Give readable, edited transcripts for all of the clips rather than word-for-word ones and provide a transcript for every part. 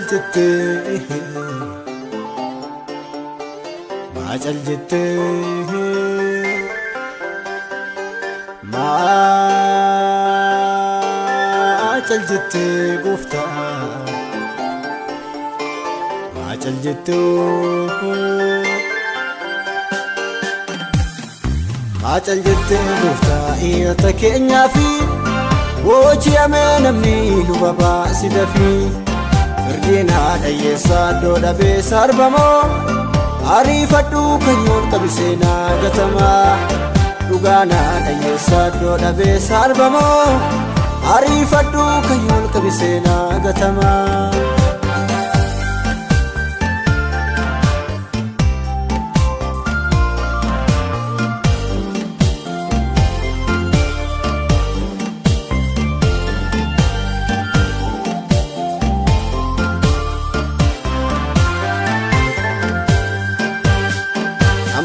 jette macal jette macal jette gofta macal jette macal jette gofta iyata keenya fi wochi amenamni lubaba sidafi firdina dayesa doda be sarbamo arifadhu kanyon kabisena gatama dugana dayesa doda be sarbamo arifadhu kanyon kabisena gatama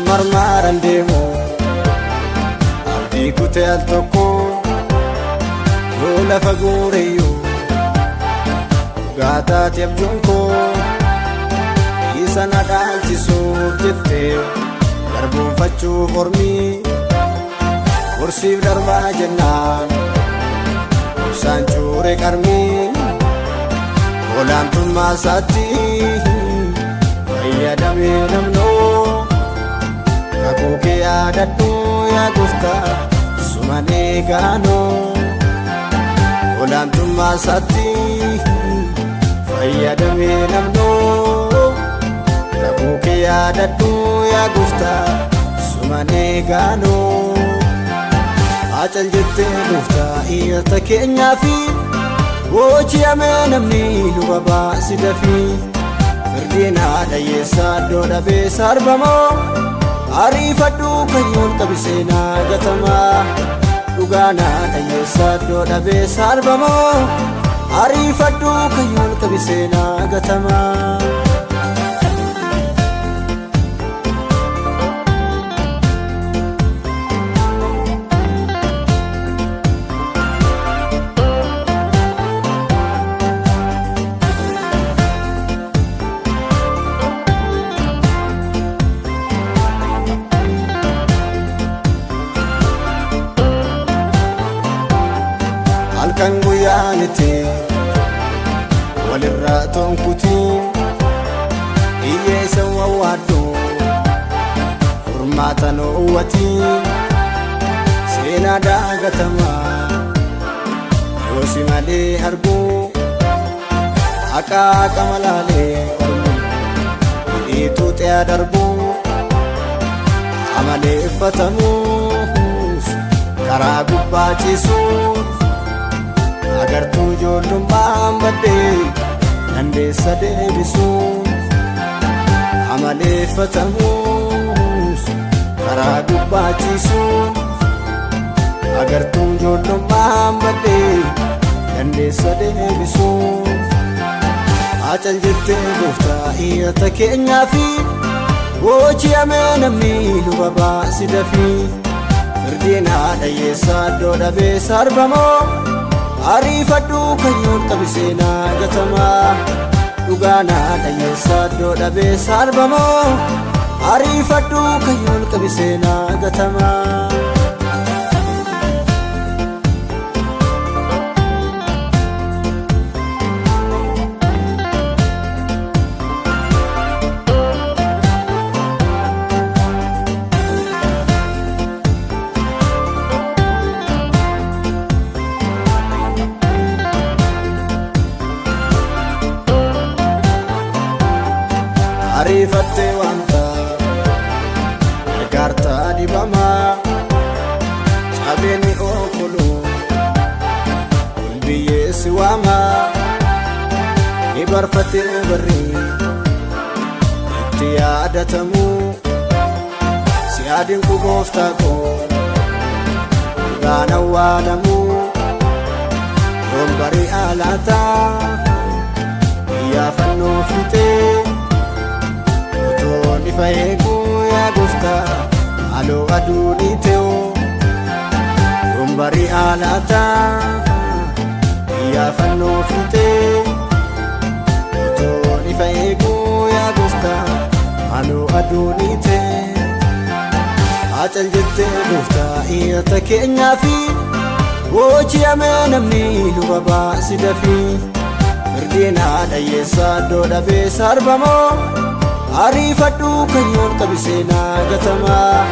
marmaran demo abdi kute al toko yola fagure yo gata tiap junko isana dalci subjete darbu facu formi kursi darba jennan sancure karmi olam tumasati ya dame namno aku ke adatu ya gusta sumane gano olam tumasati fayyadame namno aku ke adatu ya gusta sumane gano macal jette gofta iyata keenya fi wochi amenamni lubaba sidafi firdina dayesa doda be sarbamo arifadhu kanyon kabisena gatama dugana dayesa doda be sarbamo arifadhu kanyon kabisena gatama kan guyanite walirraton kutin iye sawawado furmatan uwati sena dagatama yosimale harbu aka kamalale itu te darbu amale fatamu karagubba chisu agar tu jolum bambade nande sade bisu amale fatamus karagu bachisu agar tu jolum bambade nande sade bisu macal jette gofta iyata keenya fi wochi amenamni lubaba sidafi firdina dayesa doda be sarbamo arifadhu kanyon kabisena gatama dugana dayesa doda be sarbamo arifadhu kanyon kabisena gatama arifatte wanta garta dibama abeni okulu ulbiye siwama ibarfate barri tiyadatamu siadin ku gofta ko gana wadamu rombari alata ya fanno fite faegu ya gofta alo aduni teo rombari alata ya fanno fite to duunite Acal jettee gooftaa iyyata keenyaa fi booji'amee namni luba baasi dafii Firdiin haadha hiyyeessaa iddoo dhabee sarbamoo ariifadhu kayyoon qabisee naa gatamaa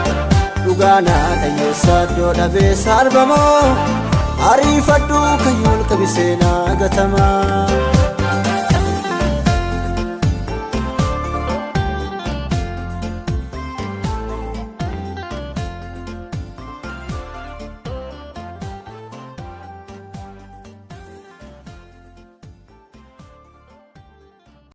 Dhugaan haadha hiyyeessaa iddoo dhabee sarbamoo ariifadhu kayyoon qabisee naa gatamaa